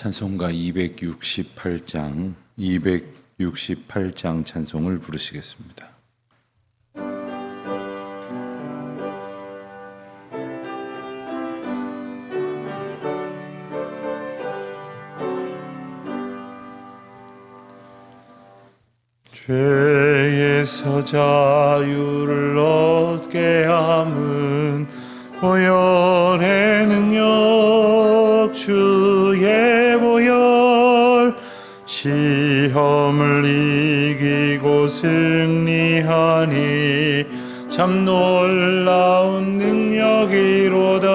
찬송가 268장 찬송을 부르시겠습니다. 죄에서 자유를 얻게 함은 보혈의 능력 주의 보혈 시험을 이기고 승리하니 참 놀라운 능력이로다.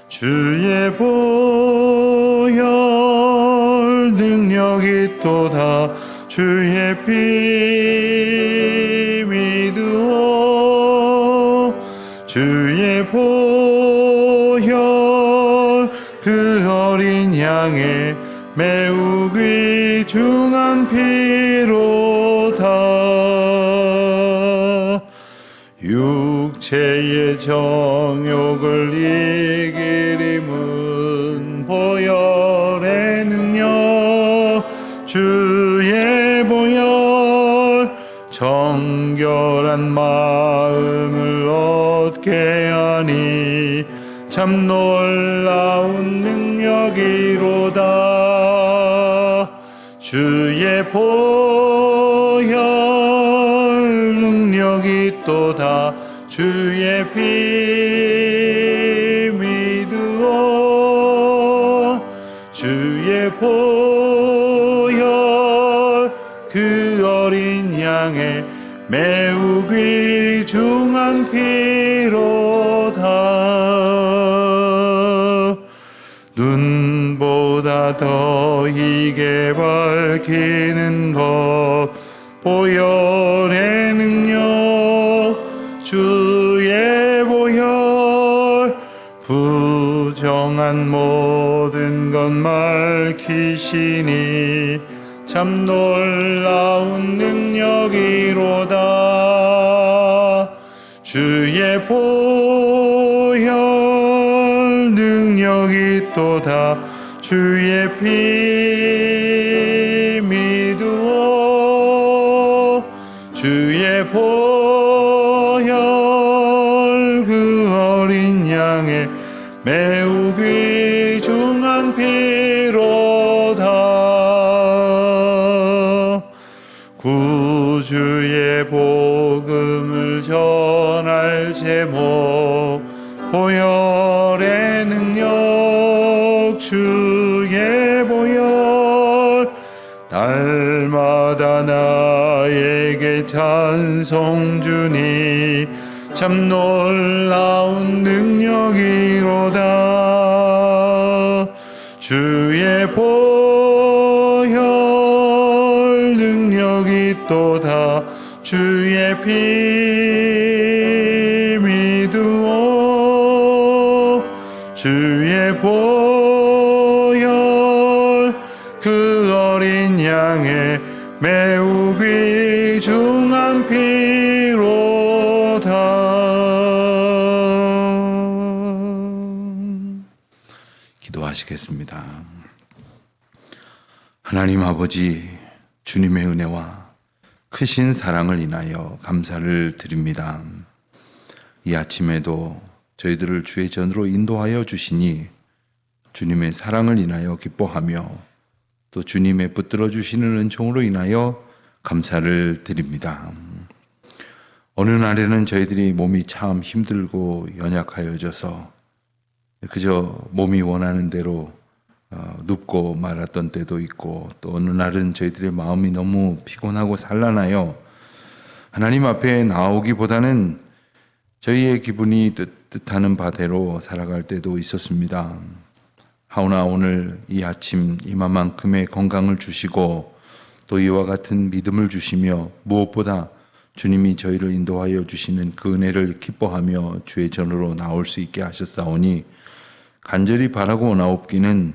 주의 보혈 능력이 또다. 주의 피 믿으오. 주의 보혈 그 어린 양의 매우 귀중한 피로다. 육체의 정욕을 이기림은 보혈의 능력 주의 보혈 정결한 마음을 얻게 하니 참 놀라운 능력이로다. 주의 보혈 능력이 또다. 주의 피 믿으오. 주의 보혈 그 어린 양의 매우 귀중한 피로다. 눈보다 더 이게 밝히는 것 보혈의 능력 주의 보혈 부정한 모든 것 밝히시니 참 놀라운 능력이로다. 주의 보혈 능력이 또다. 주의 피 믿으오. 주의 보혈 그 어린 양의 매우 귀중한 피로다. 구주의 복음을 전할 제목 보혈의 능력 주의 보혈 날마다 나에게 찬송 주니 참 놀라운 능력이로다. 주의 보혈 능력이 또다. 주의 피 믿으오. 주의 보혈 그 어린 양의 매우 귀중한 피로다. 기도하시겠습니다. 하나님 아버지, 주님의 은혜와 크신 사랑을 인하여 감사를 드립니다. 이 아침에도 저희들을 주의 전으로 인도하여 주시니 주님의 사랑을 인하여 기뻐하며 또 주님의 붙들어 주시는 은총으로 인하여 감사를 드립니다. 어느 날에는 저희들이 몸이 참 힘들고 연약하여져서 그저 몸이 원하는 대로 눕고 말았던 때도 있고, 또 어느 날은 저희들의 마음이 너무 피곤하고 산란하여 하나님 앞에 나오기보다는 저희의 기분이 뜻하는 바대로 살아갈 때도 있었습니다. 하오나 오늘 이 아침 이만큼의 건강을 주시고 또 이와 같은 믿음을 주시며 무엇보다 주님이 저희를 인도하여 주시는 그 은혜를 기뻐하며 주의 전으로 나올 수 있게 하셨사오니 간절히 바라고 나옵기는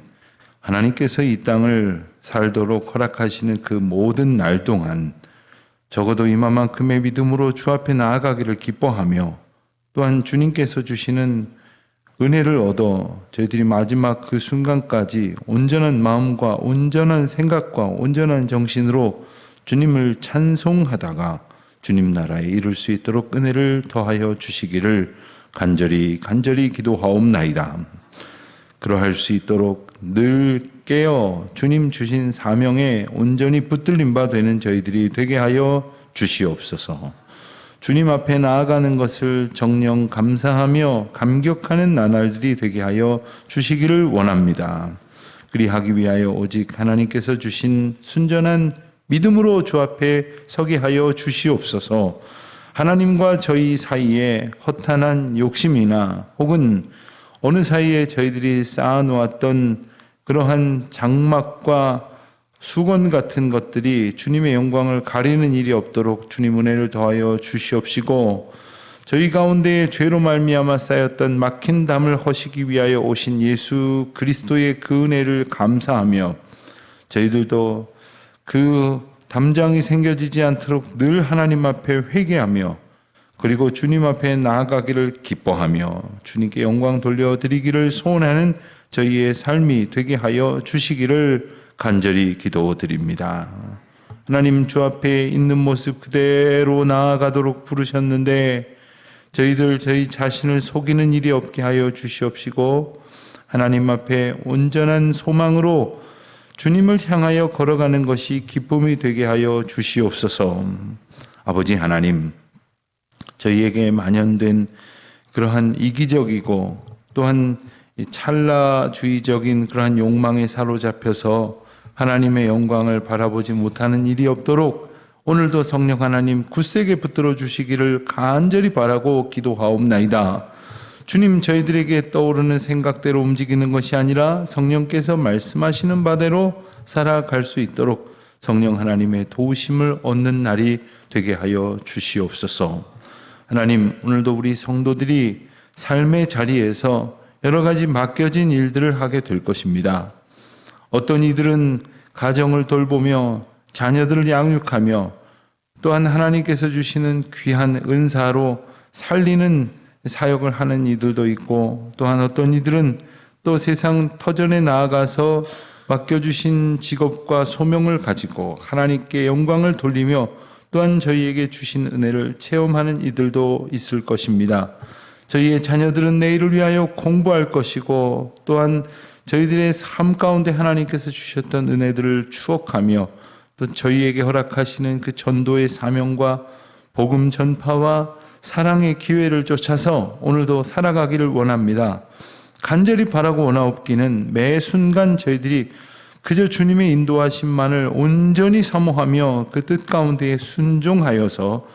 하나님께서 이 땅을 살도록 허락하시는 그 모든 날 동안 적어도 이만큼의 믿음으로 주 앞에 나아가기를 기뻐하며, 또한 주님께서 주시는 은혜를 얻어 저희들이 마지막 그 순간까지 온전한 마음과 온전한 생각과 온전한 정신으로 주님을 찬송하다가 주님 나라에 이룰 수 있도록 은혜를 더하여 주시기를 간절히 기도하옵나이다. 그러할 수 있도록 늘 깨어 주님 주신 사명에 온전히 붙들림 바 되는 저희들이 되게 하여 주시옵소서. 주님 앞에 나아가는 것을 정령 감사하며 감격하는 나날들이 되게 하여 주시기를 원합니다. 그리하기 위하여 오직 하나님께서 주신 순전한 믿음으로 주 앞에 서게 하여 주시옵소서. 하나님과 저희 사이에 허탄한 욕심이나 혹은 어느 사이에 저희들이 쌓아놓았던 그러한 장막과 수건 같은 것들이 주님의 영광을 가리는 일이 없도록 주님 은혜를 더하여 주시옵시고, 저희 가운데 죄로 말미암아 쌓였던 막힌 담을 허시기 위하여 오신 예수 그리스도의 그 은혜를 감사하며 저희들도 그 담장이 생겨지지 않도록 늘 하나님 앞에 회개하며 그리고 주님 앞에 나아가기를 기뻐하며 주님께 영광 돌려드리기를 소원하는 저희의 삶이 되게 하여 주시기를 간절히 기도드립니다. 하나님, 주 앞에 있는 모습 그대로 나아가도록 부르셨는데 저희 자신을 속이는 일이 없게 하여 주시옵시고, 하나님 앞에 온전한 소망으로 주님을 향하여 걸어가는 것이 기쁨이 되게 하여 주시옵소서. 아버지 하나님, 저희에게 만연된 그러한 이기적이고 또한 찰나주의적인 그러한 욕망에 사로잡혀서 하나님의 영광을 바라보지 못하는 일이 없도록 오늘도 성령 하나님 굳세게 붙들어 주시기를 간절히 바라고 기도하옵나이다. 주님, 저희들에게 떠오르는 생각대로 움직이는 것이 아니라 성령께서 말씀하시는 바대로 살아갈 수 있도록 성령 하나님의 도우심을 얻는 날이 되게 하여 주시옵소서. 하나님, 오늘도 우리 성도들이 삶의 자리에서 여러 가지 맡겨진 일들을 하게 될 것입니다. 어떤 이들은 가정을 돌보며 자녀들을 양육하며 또한 하나님께서 주시는 귀한 은사로 살리는 사역을 하는 이들도 있고, 또한 어떤 이들은 또 세상 터전에 나아가서 맡겨주신 직업과 소명을 가지고 하나님께 영광을 돌리며 또한 저희에게 주신 은혜를 체험하는 이들도 있을 것입니다. 저희의 자녀들은 내일을 위하여 공부할 것이고, 또한 저희들의 삶 가운데 하나님께서 주셨던 은혜들을 추억하며 또 저희에게 허락하시는 그 전도의 사명과 복음 전파와 사랑의 기회를 쫓아서 오늘도 살아가기를 원합니다. 간절히 바라고 원하옵기는 매 순간 저희들이 그저 주님의 인도하심만을 온전히 사모하며 그 뜻 가운데 순종하여서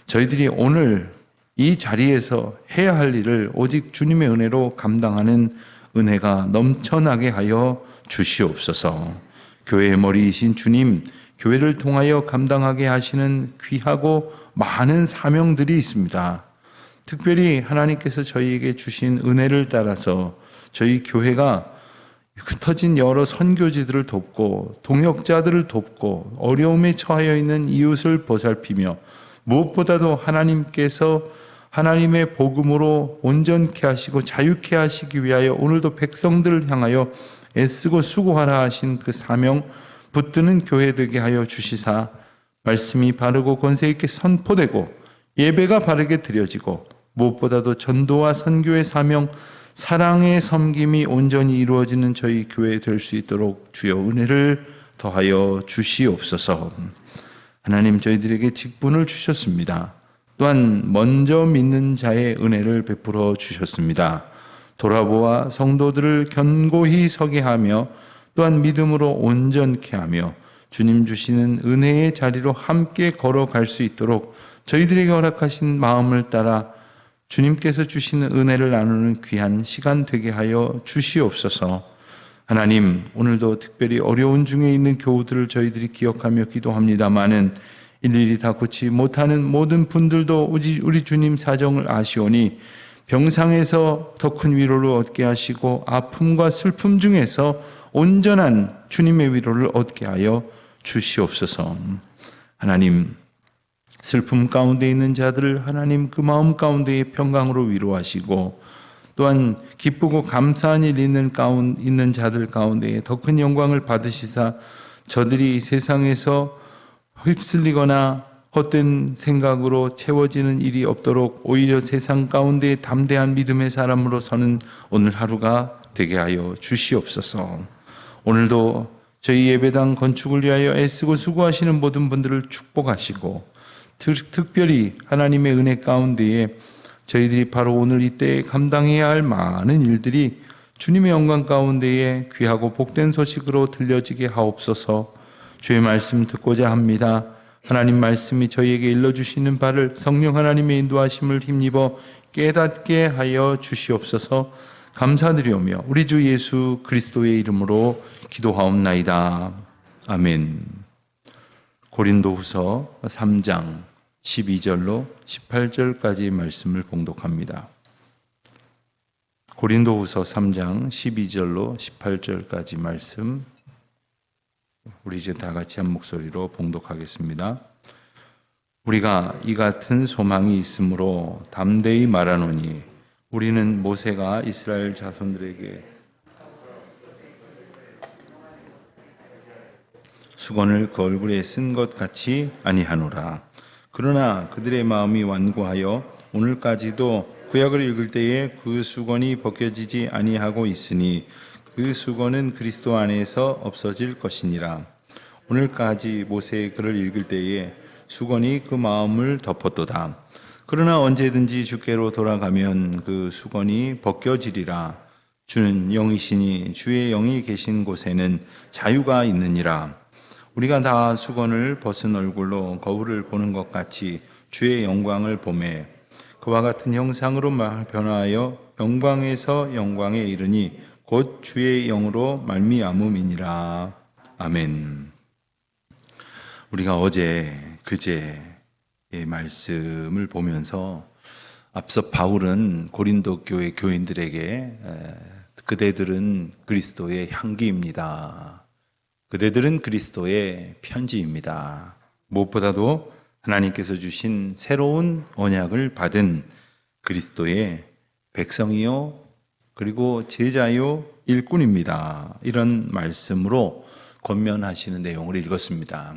저희들이 오늘 이 자리에서 해야 할 일을 오직 주님의 은혜로 감당하는 은혜가 넘쳐나게 하여 주시옵소서. 교회의 머리이신 주님, 교회를 통하여 감당하게 하시는 귀하고 많은 사명들이 있습니다. 특별히 하나님께서 저희에게 주신 은혜를 따라서 저희 교회가 흩어진 여러 선교지들을 돕고 동역자들을 돕고 어려움에 처하여 있는 이웃을 보살피며 무엇보다도 하나님께서 하나님의 복음으로 온전케 하시고 자유케 하시기 위하여 오늘도 백성들을 향하여 애쓰고 수고하라 하신 그 사명 붙드는 교회 되게 하여 주시사 말씀이 바르고 권세 있게 선포되고 예배가 바르게 드려지고 무엇보다도 전도와 선교의 사명, 사랑의 섬김이 온전히 이루어지는 저희 교회 될 수 있도록 주여 은혜를 더하여 주시옵소서. 하나님, 저희들에게 직분을 주셨습니다. 또한 먼저 믿는 자의 은혜를 베풀어 주셨습니다. 돌아보아 성도들을 견고히 서게 하며 또한 믿음으로 온전케 하며 주님 주시는 은혜의 자리로 함께 걸어갈 수 있도록 저희들에게 허락하신 마음을 따라 주님께서 주시는 은혜를 나누는 귀한 시간 되게 하여 주시옵소서. 하나님, 오늘도 특별히 어려운 중에 있는 교우들을 저희들이 기억하며 기도합니다마는 일일이 다 고치 못하는 모든 분들도 우리 주님 사정을 아시오니 병상에서 더 큰 위로를 얻게 하시고 아픔과 슬픔 중에서 온전한 주님의 위로를 얻게 하여 주시옵소서. 하나님, 슬픔 가운데 있는 자들을 하나님 그 마음 가운데의 평강으로 위로하시고 또한 기쁘고 감사한 일 있는 자들 가운데 더 큰 영광을 받으시사 저들이 세상에서 휩쓸리거나 헛된 생각으로 채워지는 일이 없도록 오히려 세상 가운데 담대한 믿음의 사람으로 서는 오늘 하루가 되게 하여 주시옵소서. 오늘도 저희 예배당 건축을 위하여 애쓰고 수고하시는 모든 분들을 축복하시고 특별히 하나님의 은혜 가운데에 저희들이 바로 오늘 이때 감당해야 할 많은 일들이 주님의 영광 가운데에 귀하고 복된 소식으로 들려지게 하옵소서. 주의 말씀 듣고자 합니다. 하나님 말씀이 저희에게 일러주시는 바를 성령 하나님의 인도하심을 힘입어 깨닫게 하여 주시옵소서. 감사드리오며 우리 주 예수 그리스도의 이름으로 기도하옵나이다. 아멘. 고린도후서 3장 12절로 18절까지 말씀을 봉독합니다. 고린도후서 3장 12절로 18절까지 말씀 우리 이제 다 같이 한 목소리로 봉독하겠습니다. 우리가 이 같은 소망이 있으므로 담대히 말하노니 우리는 모세가 이스라엘 자손들에게 수건을 그 얼굴에 쓴 것 같이 아니하노라. 그러나 그들의 마음이 완고하여 오늘까지도 구약을 읽을 때에 그 수건이 벗겨지지 아니하고 있으니 그 수건은 그리스도 안에서 없어질 것이니라. 오늘까지 모세의 글을 읽을 때에 수건이 그 마음을 덮었도다. 그러나 언제든지 주께로 돌아가면 그 수건이 벗겨지리라. 주는 영이시니 주의 영이 계신 곳에는 자유가 있느니라. 우리가 다 수건을 벗은 얼굴로 거울을 보는 것 같이 주의 영광을 보매 그와 같은 형상으로 변화하여 영광에서 영광에 이르니 곧 주의 영으로 말미암음이니라. 아멘. 우리가 어제 그제의 말씀을 보면서 앞서 바울은 고린도 교회 교인들에게 그대들은 그리스도의 향기입니다. 그대들은 그리스도의 편지입니다. 무엇보다도 하나님께서 주신 새로운 언약을 받은 그리스도의 백성이요 그리고 제자요 일꾼입니다. 이런 말씀으로 권면하시는 내용을 읽었습니다.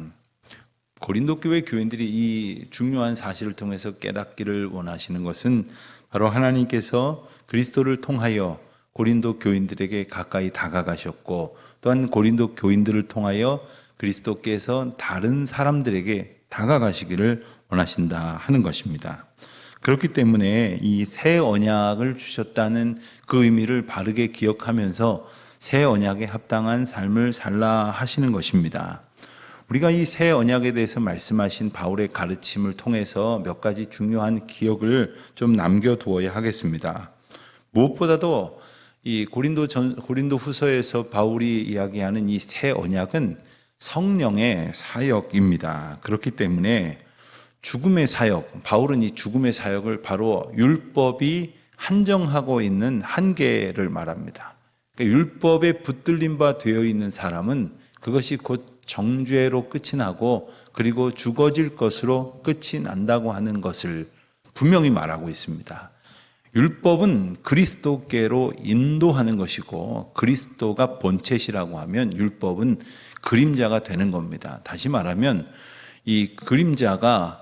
고린도 교회 교인들이 이 중요한 사실을 통해서 깨닫기를 원하시는 것은 바로 하나님께서 그리스도를 통하여 고린도 교인들에게 가까이 다가가셨고 또한 고린도 교인들을 통하여 그리스도께서 다른 사람들에게 다가가시기를 원하신다 하는 것입니다. 그렇기 때문에 이 새 언약을 주셨다는 그 의미를 바르게 기억하면서 새 언약에 합당한 삶을 살라 하시는 것입니다. 우리가 이 새 언약에 대해서 말씀하신 바울의 가르침을 통해서 몇 가지 중요한 기억을 좀 남겨두어야 하겠습니다. 무엇보다도 이 고린도 후서에서 바울이 이야기하는 이 새 언약은 성령의 사역입니다. 그렇기 때문에 죽음의 사역, 바울은 이 죽음의 사역을 바로 율법이 한정하고 있는 한계를 말합니다. 그러니까 율법에 붙들린 바 되어 있는 사람은 그것이 곧 정죄로 끝이 나고 그리고 죽어질 것으로 끝이 난다고 하는 것을 분명히 말하고 있습니다. 율법은 그리스도께로 인도하는 것이고 그리스도가 본체시라고 하면 율법은 그림자가 되는 겁니다. 다시 말하면 이 그림자가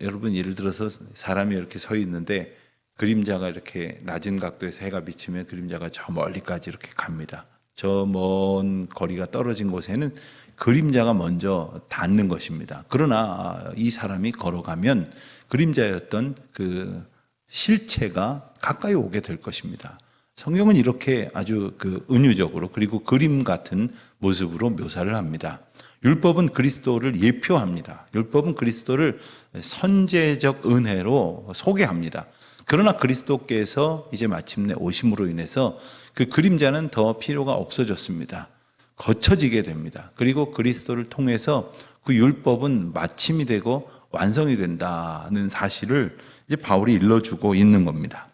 여러분 예를 들어서 사람이 이렇게 서 있는데 그림자가 이렇게 낮은 각도에서 해가 비치면 그림자가 저 멀리까지 이렇게 갑니다. 저 먼 거리가 떨어진 곳에는 그림자가 먼저 닿는 것입니다. 그러나 이 사람이 걸어가면 그림자였던 그 실체가 가까이 오게 될 것입니다. 성경은 이렇게 아주 은유적으로 그리고 그림 같은 모습으로 묘사를 합니다. 율법은 그리스도를 예표합니다. 율법은 그리스도를 선제적 은혜로 소개합니다. 그러나 그리스도께서 이제 마침내 오심으로 인해서 그 그림자는 더 필요가 없어졌습니다. 거쳐지게 됩니다. 그리고 그리스도를 통해서 그 율법은 마침이 되고 완성이 된다는 사실을 이제 바울이 일러주고 있는 겁니다.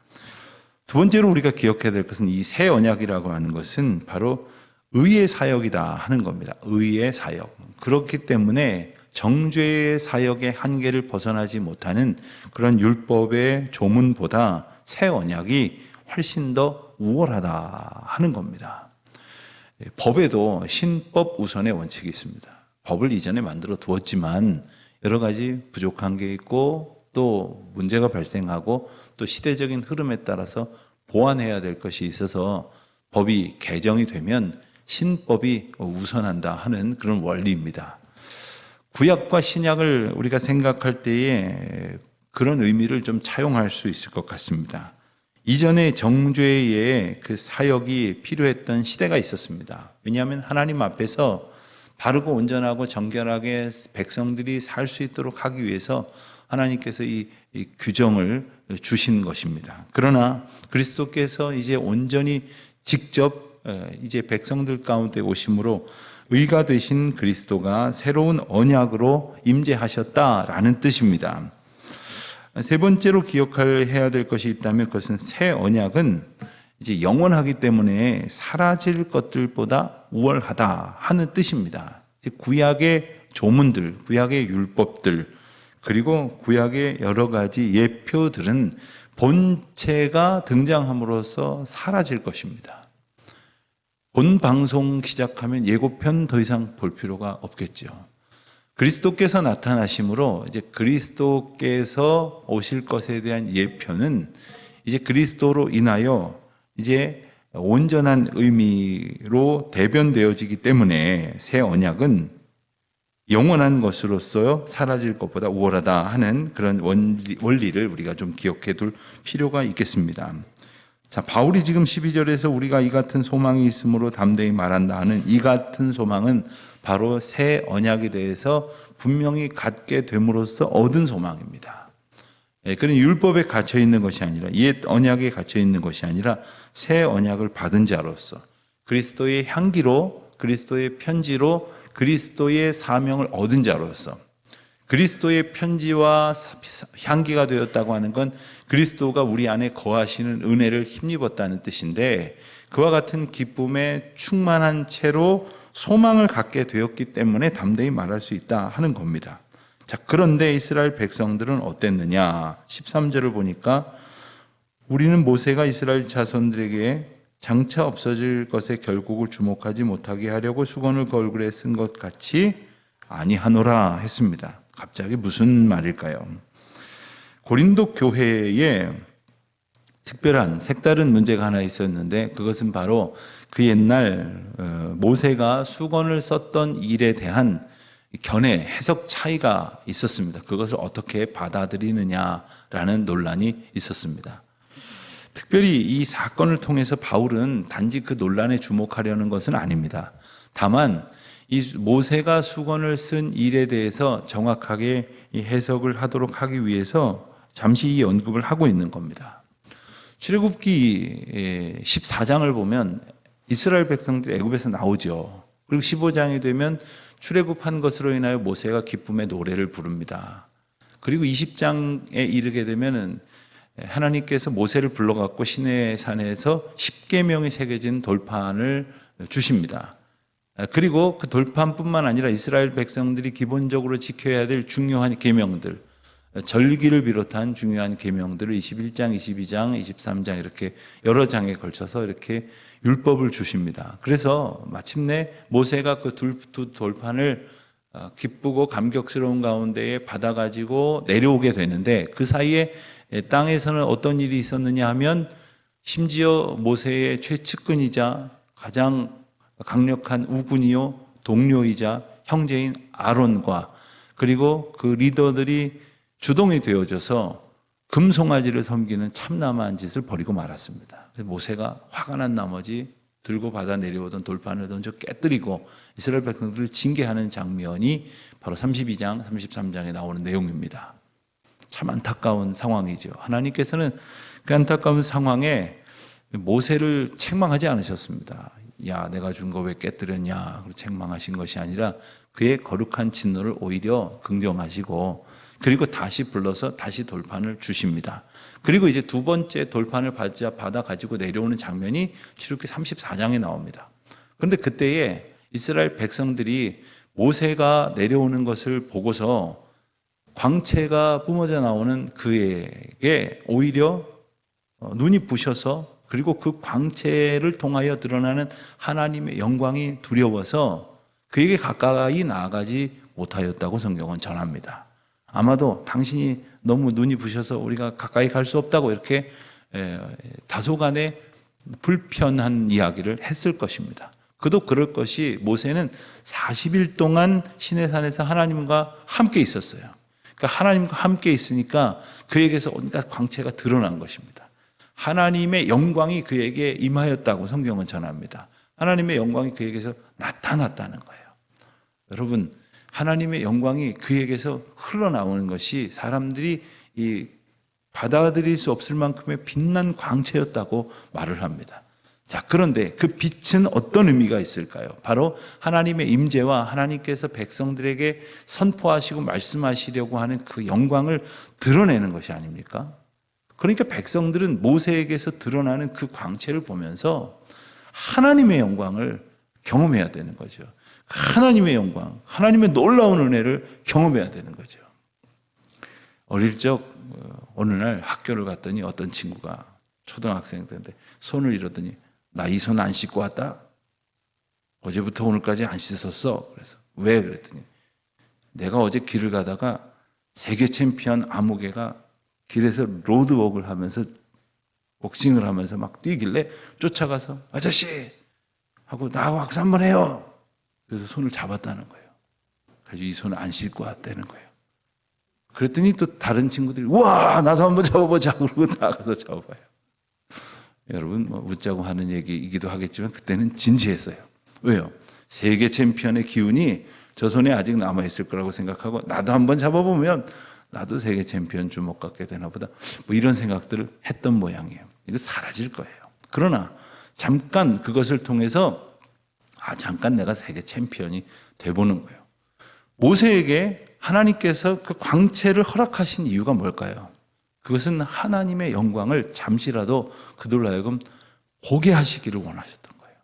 두 번째로 우리가 기억해야 될 것은 이 새 언약이라고 하는 것은 바로 의의 사역이다 하는 겁니다. 의의 사역. 그렇기 때문에 정죄의 사역의 한계를 벗어나지 못하는 그런 율법의 조문보다 새 언약이 훨씬 더 우월하다 하는 겁니다. 법에도 신법 우선의 원칙이 있습니다. 법을 이전에 만들어 두었지만 여러 가지 부족한 게 있고 또 문제가 발생하고 또 시대적인 흐름에 따라서 보완해야 될 것이 있어서 법이 개정이 되면 신법이 우선한다 하는 그런 원리입니다. 구약과 신약을 우리가 생각할 때에 그런 의미를 좀 차용할 수 있을 것 같습니다. 이전에 정죄의 그 사역이 필요했던 시대가 있었습니다. 왜냐하면 하나님 앞에서 바르고 온전하고 정결하게 백성들이 살 수 있도록 하기 위해서 하나님께서 이 규정을 주신 것입니다. 그러나 그리스도께서 이제 온전히 직접 이제 백성들 가운데 오심으로 의가 되신 그리스도가 새로운 언약으로 임재하셨다라는 뜻입니다. 세 번째로 기억해야 될 것이 있다면 그것은 새 언약은 이제 영원하기 때문에 사라질 것들보다 우월하다 하는 뜻입니다. 구약의 조문들, 구약의 율법들, 그리고 구약의 여러 가지 예표들은 본체가 등장함으로써 사라질 것입니다. 본 방송 시작하면 예고편 더 이상 볼 필요가 없겠죠. 그리스도께서 나타나심으로 이제 그리스도께서 오실 것에 대한 예표는 이제 그리스도로 인하여 이제 온전한 의미로 대변되어지기 때문에 새 언약은 영원한 것으로서 사라질 것보다 우월하다 하는 그런 원리를 우리가 좀 기억해 둘 필요가 있겠습니다. 자, 바울이 지금 12절에서 우리가 이 같은 소망이 있으므로 담대히 말한다 하는 이 같은 소망은 바로 새 언약에 대해서 분명히 갖게 됨으로써 얻은 소망입니다. 그런 율법에 갇혀 있는 것이 아니라 옛 언약에 갇혀 있는 것이 아니라 새 언약을 받은 자로서 그리스도의 향기로 그리스도의 편지로 그리스도의 사명을 얻은 자로서 그리스도의 편지와 향기가 되었다고 하는 건 그리스도가 우리 안에 거하시는 은혜를 힘입었다는 뜻인데 그와 같은 기쁨에 충만한 채로 소망을 갖게 되었기 때문에 담대히 말할 수 있다 하는 겁니다. 자, 그런데 이스라엘 백성들은 어땠느냐? 13절을 보니까 우리는 모세가 이스라엘 자손들에게 장차 없어질 것에 결국을 주목하지 못하게 하려고 수건을 그 얼굴에 쓴 것 같이 아니하노라 했습니다. 갑자기 무슨 말일까요? 고린도 교회에 특별한 색다른 문제가 하나 있었는데 그것은 바로 그 옛날 모세가 수건을 썼던 일에 대한 견해, 해석 차이가 있었습니다. 그것을 어떻게 받아들이느냐라는 논란이 있었습니다. 특별히 이 사건을 통해서 바울은 단지 그 논란에 주목하려는 것은 아닙니다. 다만 이 모세가 수건을 쓴 일에 대해서 정확하게 이 해석을 하도록 하기 위해서 잠시 이 언급을 하고 있는 겁니다. 출애굽기 14장을 보면 이스라엘 백성들이 애굽에서 나오죠. 그리고 15장이 되면 출애굽한 것으로 인하여 모세가 기쁨의 노래를 부릅니다. 그리고 20장에 이르게 되면은 하나님께서 모세를 불러갖고 시내 산에서 10계명이 새겨진 돌판을 주십니다. 그리고 그 돌판뿐만 아니라 이스라엘 백성들이 기본적으로 지켜야 될 중요한 계명들, 절기를 비롯한 중요한 계명들을 21장, 22장, 23장 이렇게 여러 장에 걸쳐서 이렇게 율법을 주십니다. 그래서 마침내 모세가 그 두 돌판을 기쁘고 감격스러운 가운데에 받아가지고 내려오게 되는데 그 사이에 땅에서는 어떤 일이 있었느냐 하면 심지어 모세의 최측근이자 가장 강력한 우군이요 동료이자 형제인 아론과 그리고 그 리더들이 주동이 되어져서 금송아지를 섬기는 참남한 짓을 벌이고 말았습니다. 모세가 화가 난 나머지 들고 받아 내려오던 돌판을 던져 깨뜨리고 이스라엘 백성들을 징계하는 장면이 바로 32장, 33장에 나오는 내용입니다. 참 안타까운 상황이죠. 하나님께서는 그 안타까운 상황에 모세를 책망하지 않으셨습니다. 야, 내가 준 거 왜 깨뜨렸냐 책망하신 것이 아니라 그의 거룩한 진노를 오히려 긍정하시고 그리고 다시 불러서 다시 돌판을 주십니다. 그리고 이제 두 번째 돌판을 받아 가지고 내려오는 장면이 출애굽기 34장에 나옵니다. 그런데 그때에 이스라엘 백성들이 모세가 내려오는 것을 보고서 광채가 뿜어져 나오는 그에게 오히려 눈이 부셔서 그리고 그 광채를 통하여 드러나는 하나님의 영광이 두려워서 그에게 가까이 나아가지 못하였다고 성경은 전합니다. 아마도 당신이 너무 눈이 부셔서 우리가 가까이 갈 수 없다고 이렇게 다소간의 불편한 이야기를 했을 것입니다. 그도 그럴 것이 모세는 40일 동안 시내산에서 하나님과 함께 있었어요. 그러니까 하나님과 함께 있으니까 그에게서 온갖 광채가 드러난 것입니다. 하나님의 영광이 그에게 임하였다고 성경은 전합니다. 하나님의 영광이 그에게서 나타났다는 거예요. 여러분, 하나님의 영광이 그에게서 흘러나오는 것이 사람들이 받아들일 수 없을 만큼의 빛난 광채였다고 말을 합니다. 자, 그런데 그 빛은 어떤 의미가 있을까요? 바로 하나님의 임재와 하나님께서 백성들에게 선포하시고 말씀하시려고 하는 그 영광을 드러내는 것이 아닙니까? 그러니까 백성들은 모세에게서 드러나는 그 광채를 보면서 하나님의 영광을 경험해야 되는 거죠. 하나님의 영광, 하나님의 놀라운 은혜를 경험해야 되는 거죠. 어릴 적 어느 날 학교를 갔더니 어떤 친구가 초등학생 때인데 손을 이러더니 나 이 손 안 씻고 왔다? 어제부터 오늘까지 안 씻었어. 그래서 왜? 그랬더니 내가 어제 길을 가다가 세계 챔피언 아무개가 길에서 로드워크를 하면서 복싱을 하면서 막 뛰길래 쫓아가서 아저씨 하고 나 왁스 한번 해요. 그래서 손을 잡았다는 거예요. 그래서 이 손을 안 씻고 왔다는 거예요. 그랬더니 또 다른 친구들이 우와 나도 한번 잡아보자 그러고 나가서 잡아봐요. 여러분 뭐 웃자고 하는 얘기이기도 하겠지만 그때는 진지했어요. 왜요? 세계 챔피언의 기운이 저 손에 아직 남아있을 거라고 생각하고 나도 한번 잡아보면 나도 세계 챔피언 주먹 갖게 되나 보다 뭐 이런 생각들을 했던 모양이에요. 이거 사라질 거예요. 그러나 잠깐 그것을 통해서 잠깐 내가 세계 챔피언이 돼보는 거예요. 모세에게 하나님께서 그 광채를 허락하신 이유가 뭘까요? 그것은 하나님의 영광을 잠시라도 그들로 하여금 보게 하시기를 원하셨던 거예요.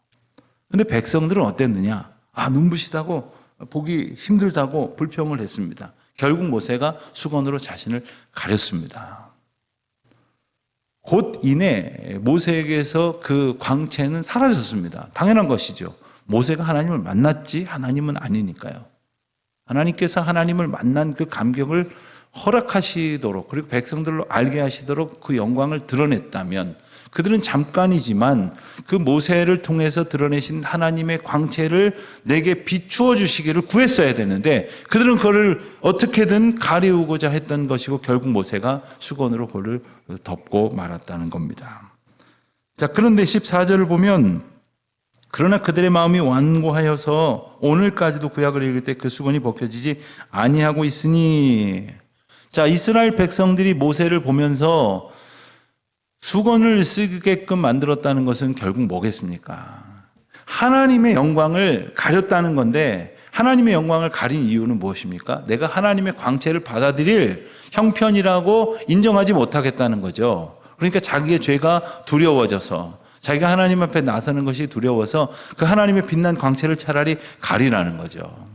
그런데 백성들은 어땠느냐? 눈부시다고 보기 힘들다고 불평을 했습니다. 결국 모세가 수건으로 자신을 가렸습니다. 곧 이내 모세에게서 그 광채는 사라졌습니다. 당연한 것이죠. 모세가 하나님을 만났지 하나님은 아니니까요. 하나님께서 하나님을 만난 그 감격을 허락하시도록 그리고 백성들로 알게 하시도록 그 영광을 드러냈다면 그들은 잠깐이지만 그 모세를 통해서 드러내신 하나님의 광채를 내게 비추어 주시기를 구했어야 되는데 그들은 그를 어떻게든 가리우고자 했던 것이고 결국 모세가 수건으로 그를 덮고 말았다는 겁니다. 자, 그런데 14절을 보면 그러나 그들의 마음이 완고하여서 오늘까지도 구약을 읽을 때 그 수건이 벗겨지지 아니하고 있으니 자, 이스라엘 백성들이 모세를 보면서 수건을 쓰게끔 만들었다는 것은 결국 뭐겠습니까? 하나님의 영광을 가렸다는 건데 하나님의 영광을 가린 이유는 무엇입니까? 내가 하나님의 광채를 받아들일 형편이라고 인정하지 못하겠다는 거죠. 그러니까 자기의 죄가 두려워져서 자기가 하나님 앞에 나서는 것이 두려워서 그 하나님의 빛난 광채를 차라리 가리라는 거죠.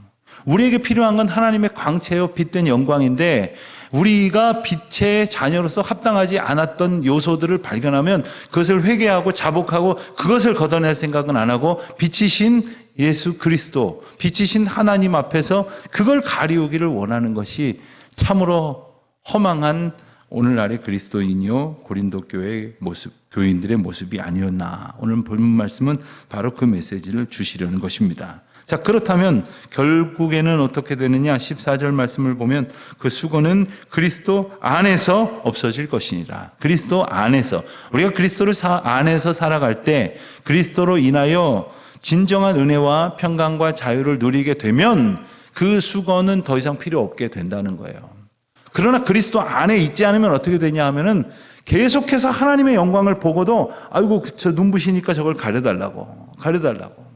우리에게 필요한 건 하나님의 광채요 빛된 영광인데 우리가 빛의 자녀로서 합당하지 않았던 요소들을 발견하면 그것을 회개하고 자복하고 그것을 걷어낼 생각은 안 하고 빛이신 예수 그리스도, 빛이신 하나님 앞에서 그걸 가리우기를 원하는 것이 참으로 허망한 오늘날의 그리스도인이요 고린도 교회의 모습, 교인들의 모습이 아니었나. 오늘 본문 말씀은 바로 그 메시지를 주시려는 것입니다. 자, 그렇다면 결국에는 어떻게 되느냐? 14절 말씀을 보면 그 수건은 그리스도 안에서 없어질 것이니라. 그리스도 안에서. 우리가 그리스도를 안에서 살아갈 때 그리스도로 인하여 진정한 은혜와 평강과 자유를 누리게 되면 그 수건은 더 이상 필요 없게 된다는 거예요. 그러나 그리스도 안에 있지 않으면 어떻게 되냐 하면은 계속해서 하나님의 영광을 보고도 아이고 저 눈부시니까 저걸 가려달라고.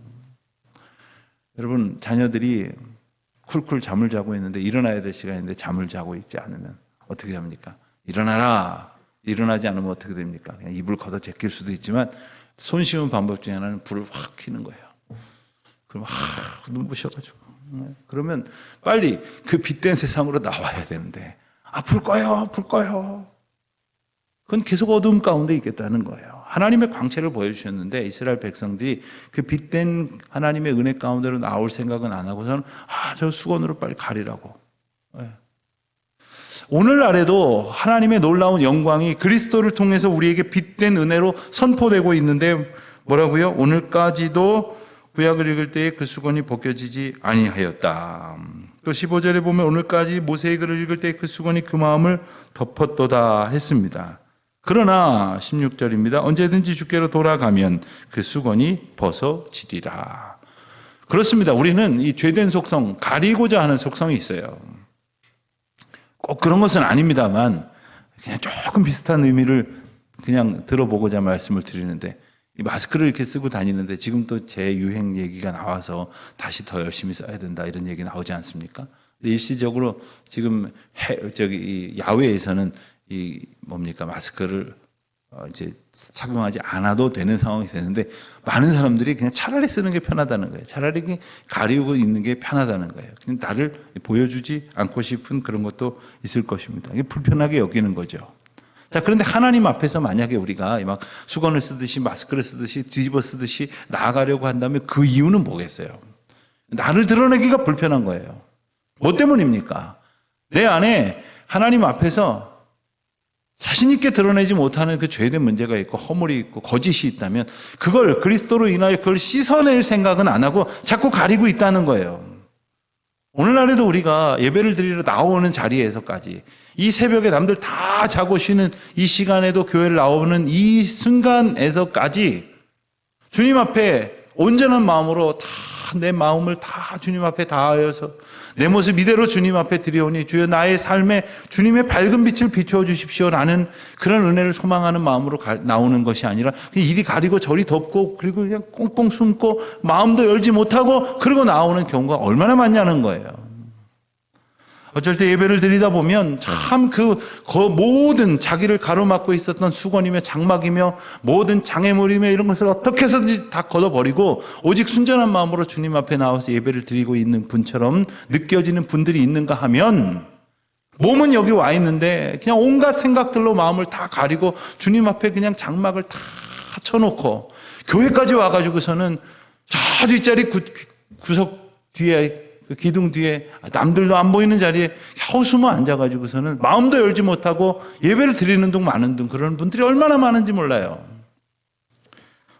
여러분 자녀들이 쿨쿨 잠을 자고 있는데 일어나야 될 시간인데 잠을 자고 있지 않으면 어떻게 합니까? 일어나라. 일어나지 않으면 어떻게 됩니까? 그냥 이불 걷어 제낄 수도 있지만 손쉬운 방법 중에 하나는 불을 확 켜는 거예요. 그럼 눈부셔가지고 그러면 빨리 그 빛된 세상으로 나와야 되는데 불 꺼요. 그건 계속 어두움 가운데 있겠다는 거예요. 하나님의 광채를 보여주셨는데 이스라엘 백성들이 그 빛된 하나님의 은혜 가운데로 나올 생각은 안 하고서는 저 수건으로 빨리 가리라고. 오늘날에도 하나님의 놀라운 영광이 그리스도를 통해서 우리에게 빛된 은혜로 선포되고 있는데 뭐라고요? 오늘까지도 구약을 읽을 때에 그 수건이 벗겨지지 아니하였다. 또 15절에 보면 오늘까지 모세의 글을 읽을 때에 그 수건이 그 마음을 덮었도다 했습니다. 그러나 16절입니다. 언제든지 주께로 돌아가면 그 수건이 벗어지리라. 그렇습니다. 우리는 이 죄된 속성, 가리고자 하는 속성이 있어요. 꼭 그런 것은 아닙니다만 그냥 조금 비슷한 의미를 그냥 들어보고자 말씀을 드리는데, 이 마스크를 이렇게 쓰고 다니는데 지금 또 재유행 얘기가 나와서 다시 더 열심히 써야 된다 이런 얘기 나오지 않습니까? 일시적으로 지금 이 야외에서는 마스크를 이제 착용하지 않아도 되는 상황이 되는데 많은 사람들이 그냥 차라리 쓰는 게 편하다는 거예요. 차라리 가리고 있는 게 편하다는 거예요. 그냥 나를 보여주지 않고 싶은 그런 것도 있을 것입니다. 이게 불편하게 여기는 거죠. 자, 그런데 하나님 앞에서 만약에 우리가 막 수건을 쓰듯이 마스크를 쓰듯이 뒤집어 쓰듯이 나아가려고 한다면 그 이유는 뭐겠어요? 나를 드러내기가 불편한 거예요. 뭐 때문입니까? 내 안에 하나님 앞에서 자신 있게 드러내지 못하는 그 죄된 문제가 있고 허물이 있고 거짓이 있다면 그걸 그리스도로 인하여 그걸 씻어낼 생각은 안 하고 자꾸 가리고 있다는 거예요. 오늘날에도 우리가 예배를 드리러 나오는 자리에서까지 이 새벽에 남들 다 자고 쉬는 이 시간에도 교회를 나오는 이 순간에서까지 주님 앞에 온전한 마음으로 다 내 마음을 다 주님 앞에 다하여서 내 모습 이대로 주님 앞에 드리오니 주여 나의 삶에 주님의 밝은 빛을 비추어 주십시오라는 그런 은혜를 소망하는 마음으로 나오는 것이 아니라 그냥 이리 가리고 저리 덮고 그리고 그냥 꽁꽁 숨고 마음도 열지 못하고 그러고 나오는 경우가 얼마나 많냐는 거예요. 어쩔 때 예배를 드리다 보면 참 그 모든 자기를 가로막고 있었던 수건이며 장막이며 모든 장애물이며 이런 것을 어떻게 해서든지 다 걷어버리고 오직 순전한 마음으로 주님 앞에 나와서 예배를 드리고 있는 분처럼 느껴지는 분들이 있는가 하면 몸은 여기 와 있는데 그냥 온갖 생각들로 마음을 다 가리고 주님 앞에 그냥 장막을 다 쳐놓고 교회까지 와가지고서는 저 뒷자리 구석 뒤에 그 기둥 뒤에 남들도 안 보이는 자리에 겨우 숨어 앉아가지고서는 마음도 열지 못하고 예배를 드리는 둥 마는 둥 그런 분들이 얼마나 많은지 몰라요.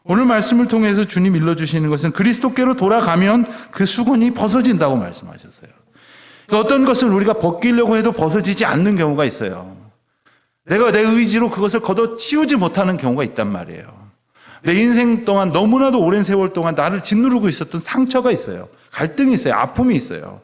오늘 말씀을 통해서 주님 일러주시는 것은 그리스도께로 돌아가면 그 수건이 벗어진다고 말씀하셨어요. 그러니까 어떤 것을 우리가 벗기려고 해도 벗어지지 않는 경우가 있어요. 내가 내 의지로 그것을 걷어치우지 못하는 경우가 있단 말이에요. 내 인생 동안 너무나도 오랜 세월 동안 나를 짓누르고 있었던 상처가 있어요. 갈등이 있어요. 아픔이 있어요.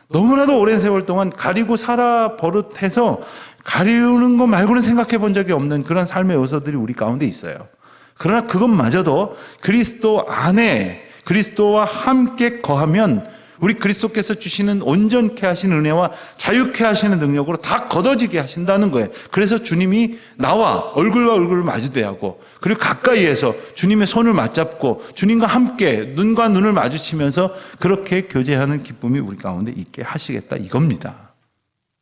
너무나도 오랜 세월 동안 가리고 살아 버릇해서 가리우는 것 말고는 생각해 본 적이 없는 그런 삶의 요소들이 우리 가운데 있어요. 그러나 그것마저도 그리스도 안에 그리스도와 함께 거하면 우리 그리스도께서 주시는 온전케 하신 은혜와 자유케 하시는 능력으로 다 걷어지게 하신다는 거예요. 그래서 주님이 나와 얼굴과 얼굴을 마주대하고 그리고 가까이에서 주님의 손을 맞잡고 주님과 함께 눈과 눈을 마주치면서 그렇게 교제하는 기쁨이 우리 가운데 있게 하시겠다 이겁니다.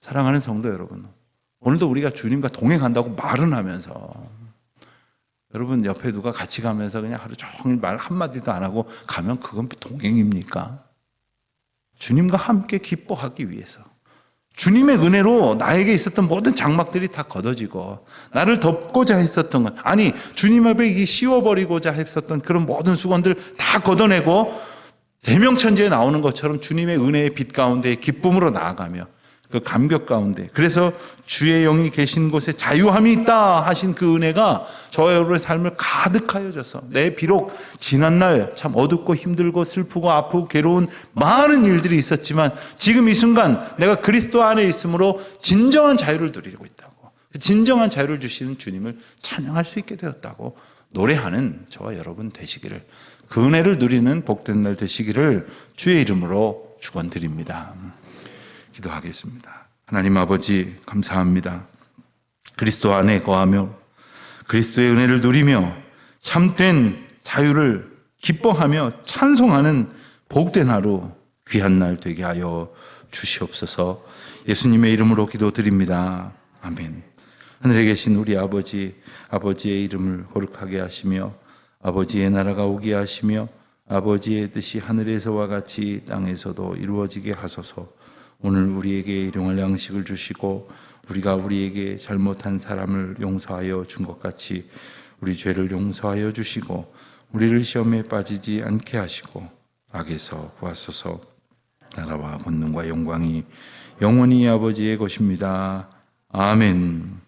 사랑하는 성도 여러분, 오늘도 우리가 주님과 동행한다고 말은 하면서 여러분 옆에 누가 같이 가면서 그냥 하루 종일 말 한마디도 안 하고 가면 그건 동행입니까? 주님과 함께 기뻐하기 위해서 주님의 은혜로 나에게 있었던 모든 장막들이 다 걷어지고 나를 덮고자 했었던 것, 아니 주님 앞에 이게 씌워버리고자 했었던 그런 모든 수건들 다 걷어내고 대명천지에 나오는 것처럼 주님의 은혜의 빛 가운데 기쁨으로 나아가며 그 감격 가운데, 그래서 주의 영이 계신 곳에 자유함이 있다 하신 그 은혜가 저와 여러분의 삶을 가득하여 줘서 내 비록 지난날 참 어둡고 힘들고 슬프고 아프고 괴로운 많은 일들이 있었지만 지금 이 순간 내가 그리스도 안에 있으므로 진정한 자유를 누리고 있다고, 진정한 자유를 주시는 주님을 찬양할 수 있게 되었다고 노래하는 저와 여러분 되시기를, 그 은혜를 누리는 복된 날 되시기를 주의 이름으로 축원드립니다. 기도하겠습니다. 하나님 아버지 감사합니다. 그리스도 안에 거하며 그리스도의 은혜를 누리며 참된 자유를 기뻐하며 찬송하는 복된 하루 귀한 날 되게 하여 주시옵소서. 예수님의 이름으로 기도드립니다. 아멘. 하늘에 계신 우리 아버지, 아버지의 이름을 거룩하게 하시며 아버지의 나라가 오게 하시며 아버지의 뜻이 하늘에서와 같이 땅에서도 이루어지게 하소서. 오늘 우리에게 일용할 양식을 주시고 우리가 우리에게 잘못한 사람을 용서하여 준 것 같이 우리 죄를 용서하여 주시고 우리를 시험에 빠지지 않게 하시고 악에서 구하소서. 나라와 권능과 영광이 영원히 아버지의 것입니다. 아멘.